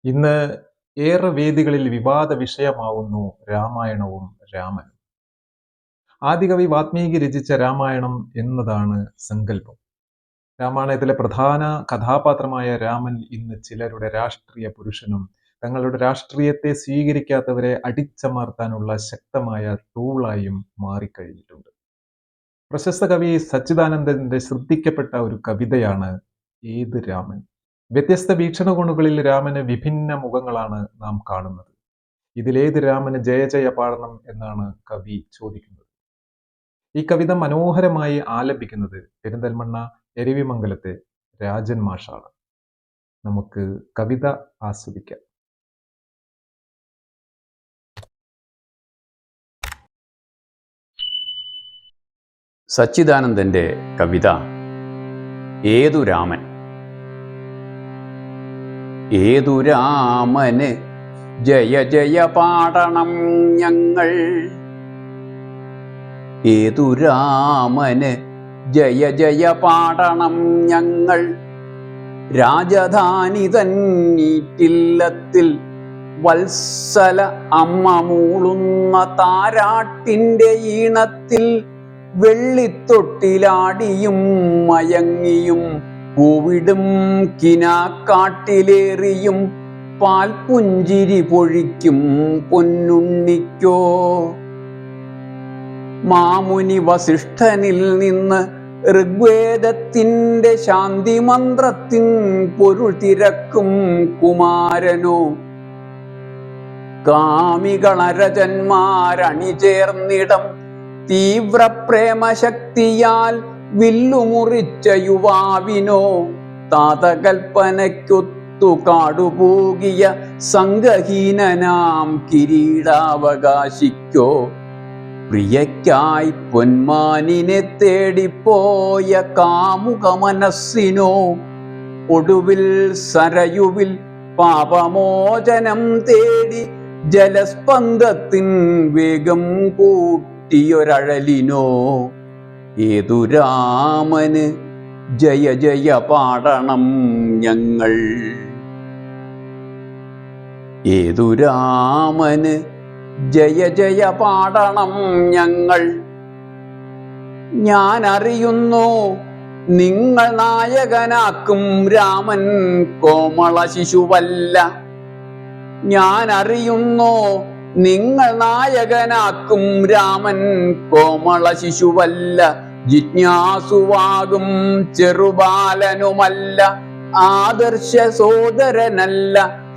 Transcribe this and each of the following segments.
ഇന്ന് ഏറെ വേദികളിൽ വിവാദ വിഷയമാവുന്നു രാമായണവും രാമനും. ആദികവി വാത്മീകി രചിച്ച രാമായണം എന്നതാണ് സങ്കല്പം. രാമായണത്തിലെ പ്രധാന കഥാപാത്രമായ രാമൻ ഇന്ന് ചിലരുടെ രാഷ്ട്രീയ പുരുഷനും തങ്ങളുടെ രാഷ്ട്രീയത്തെ സ്വീകരിക്കാത്തവരെ അടിച്ചമർത്താനുള്ള ശക്തമായ ടൂളായും മാറിക്കഴിഞ്ഞിട്ടുണ്ട്. പ്രശസ്ത കവി സച്ചിദാനന്ദന്റെ ശ്രദ്ധിക്കപ്പെട്ട ഒരു കവിതയാണ് ഏത് രാമൻ. വ്യത്യസ്ത വീക്ഷണകോണുകളിൽ രാമന് വിഭിന്ന മുഖങ്ങളാണ് നാം കാണുന്നത്. ഇതിലേത് രാമന് ജയ ജയ പാടണം എന്നാണ് കവി ചോദിക്കുന്നത്. ഈ കവിത മനോഹരമായി ആലപിക്കുന്നത് പെരിന്തൽമണ്ണ എരവിമംഗലത്തെ രാജൻ മാഷാണ്. നമുക്ക് കവിത ആസ്വദിക്കാം. സച്ചിദാനന്ദന്റെ കവിത ഏതു രാമൻ. ഏതു രാമന് ജയ ജയ പാടണം ഞങ്ങൾ, ഏതു രാമന് ജയ ജയ പാടണം ഞങ്ങൾ. രാജധാനി തന്നീറ്റില്ലത്തിൽ വത്സല അമ്മ മൂളുന്ന താരാട്ടിൻ്റെ ഈണത്തിൽ വെള്ളിത്തൊട്ടിലാടിയും മയങ്ങിയും പൂവിടും കിനാക്കാട്ടിലേറിയും പാൽപുഞ്ചിരി പൊഴിക്കും പൊന്നുണ്ണിക്കോ. മാമുനി വസിഷ്ഠനിൽ നിന്ന് ഋഗ്വേദത്തിൻ്റെ ശാന്തി മന്ത്രത്തിൻ പൊരുൾ തിരക്കും കുമാരനോ. കാമികളരജന്മാരണിചേർന്നിടം തീവ്ര പ്രേമശക്തിയാൽ വില്ലുമുറിച്ച യുവാവിനോ. താതകൽപ്പനയ്ക്കൊത്തു കാടുപോകിയ സംഘഹീനനാം കിരീടാവകാശിക്കോ. പ്രിയയ്ക്കായി പൊന്മാനിനെ തേടിപ്പോയ കാമുക മനസ്സിനോ. ഒടുവിൽ സരയുവിൽ പാപമോചനം തേടി ജലസ്പന്ദത്തിൻ വേഗം കൂട്ടിയൊരഴലിനോ. ഏതു രാമന് ജയ ജയ പാടണം ഞങ്ങൾ, ഏതു രാമന് ജയ ജയ പാടണം ഞങ്ങൾ. ഞാൻ അറിയുന്നു നിങ്ങൾ നായകനാക്കും രാമൻ കോമള ശിശുവല്ല. ഞാൻ അറിയുന്നു നിങ്ങൾ നായകനാക്കും രാമൻ കോമള ശിശുവല്ല. ജിജ്ഞാസുവാകും ചെറുബാലനുമല്ല. ആദർശ സോദരനല്ല,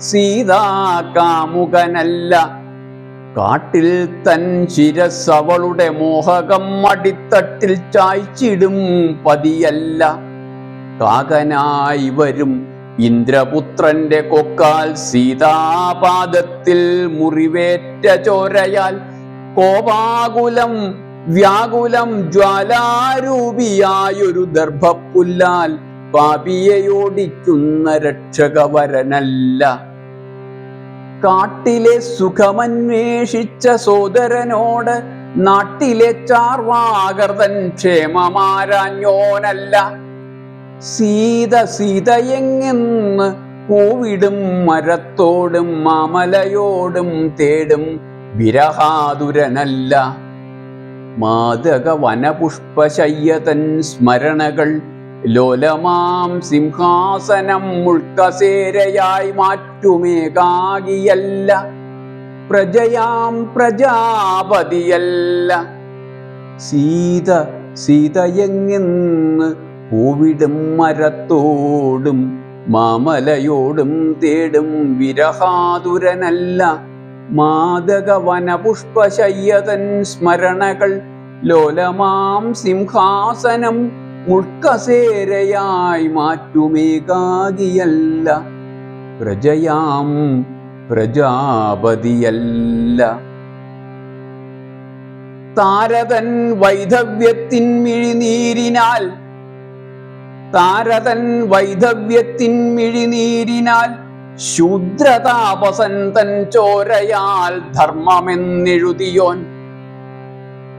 സീതാ കാമുകനല്ല. കാട്ടിൽ തൻ ശിരസ് അവളുടെ മോഹകം അടിത്തട്ടിൽ ചായ്ച്ചിടും പതിയല്ല. കാകനായി വരും ഇന്ദ്രപുത്രന്റെ കൊക്കാൽ സീതാപാദത്തിൽ മുറിവേറ്റ ചോരയാൽ കോപാകുലം വ്യാകുലം ജ്വാലാരൂപിയായൊരു ദർഭപ്പുല്ലാൽ പാപിയെയോടിക്കുന്ന രക്ഷകവരനല്ല. കാട്ടിലെ സുഖമന്വേഷിച്ച സോദരനോട് നാട്ടിലെ ചാർവാകർതൻ ക്ഷേമമാരാഞ്ഞോനല്ല. സീത സീതയെങ്ങെന്ന് പൂവിടും മരത്തോടും മാമലയോടും തേടും വിരഹാതുരനല്ല. മാതക വനപുഷ്പശയ്യതൻ സ്മരണകൾ ലോലമാം സിംഹാസനം മുൾക്കസേരയായി മാറ്റുമേകാകിയല്ല. പ്രജയാം പ്രജാപതിയല്ല. സീത സീതയെങ്ങെന്ന് പൂവിടും മരത്തോടും മാമലയോടും തേടും വിരഹാതുരനല്ല. മാതക വനപുഷ്പശയ്യതൻ സ്മരണകൾ ലോലമാം സിംഹാസനം മുൾക്കസേരയായി മാറ്റുമേകാകിയല്ല. പ്രജയാം പ്രജാപതിയല്ല. താരതൻ വൈധവ്യത്തിൻ മിഴിനീരിനാൽ, താരതൻ വൈധവ്യത്തിൻ മിഴിനീരിനാൽ ശൂദ്രതാപസൻ തൻ ചോരയാൽ ധർമ്മമെന്നെഴുതിയോൻ.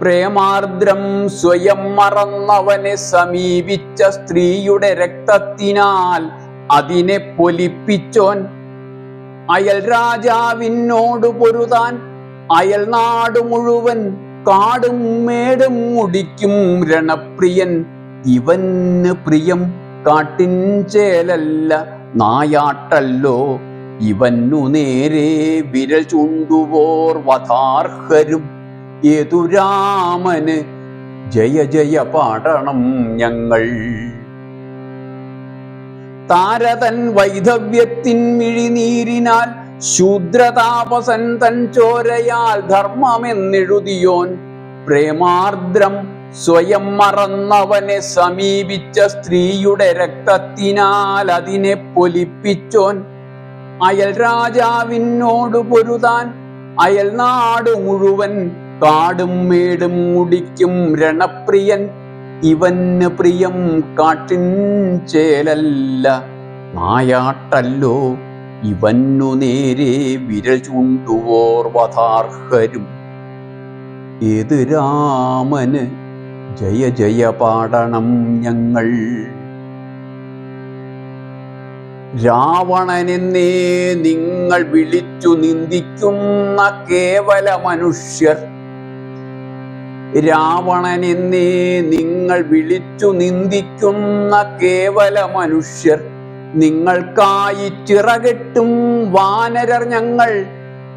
പ്രേമാർദ്രം സ്വയം മറന്നവനെ സമീപിച്ച സ്ത്രീയുടെ രക്തത്തിനാൽ അതിനെ പൊലിപ്പിച്ചോൻ. അയൽ രാജാവിനോട് പൊരുതാൻ അയൽ നാട് മുഴുവൻ കാടും മേടും മുടിക്കും രണപ്രിയൻ. ഇവന് പ്രിയം കാട്ടിൻ ചേലല്ല നായാട്ടല്ലോ. ഇവന്നു നേരെ വിരൽ ചൂണ്ടുവോർ വധാർഹരും. ഏതു രാമന് ജയ ജയ പാടണം ഞങ്ങൾ. താരതൻ വൈധവ്യത്തിൻ മിഴിനീരിനാൽ ശൂദ്രതാപസൻ തൻ ചോരയാൽ ധർമ്മമെന്നെഴുതിയോൻ. പ്രേമാർദ്രം സ്വയം മറന്നവനെ സമീപിച്ച സ്ത്രീയുടെ രക്തത്തിനാൽ അതിനെ പൊലിപ്പിച്ചോൻ. അയൽ രാജാവിനോട് പൊരുതാൻ അയൽ നാട് മുഴുവൻ കാടും മേടും മുടിക്കും രണപ്രിയൻ. ഇവന് പ്രിയം കാട്ടിൻ ചേലല്ല നായാട്ടല്ലോ. ഇവന്നു നേരെ വിരൽ ചൂണ്ടുവോർ വധാർഹരും. ഏത് രാമന് ജയ ജയ പാടണം ഞങ്ങൾ. രാവണനെന്നേ നിങ്ങൾ വിളിച്ചു നിന്ദിക്കുന്ന കേവല മനുഷ്യർ. രാവണനെന്നേ നിങ്ങൾ വിളിച്ചു നിന്ദിക്കുന്ന കേവല മനുഷ്യർ. നിങ്ങൾക്കായി ചിറകെട്ടും വാനരർ ഞങ്ങൾ.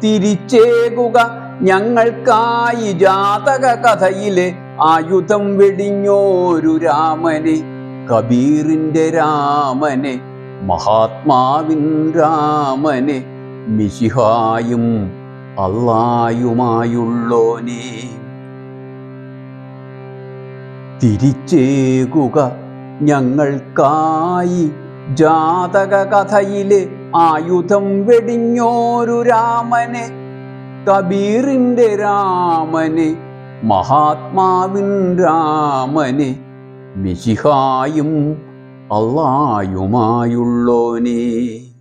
തിരിച്ചേകുക ഞങ്ങൾക്കായി ജാതക കഥയിലെ ആയുധം വെടിഞ്ഞോരു രാമനെ. കബീറിന്റെ രാമനെ, മഹാത്മാവിൻ രാമനെ, മിശിഹായും അല്ലായുമായുള്ളോനെ. തിരിച്ചേകുക ഞങ്ങൾക്കായി ജാതക കഥയിലെ ആയുധം വെടിഞ്ഞോരു രാമനെ. കബീറിന്റെ രാമനെ, മഹാത്മാവിൻ രാമനെ, മിശിഹായും അല്ലായുമായുള്ളോനെ.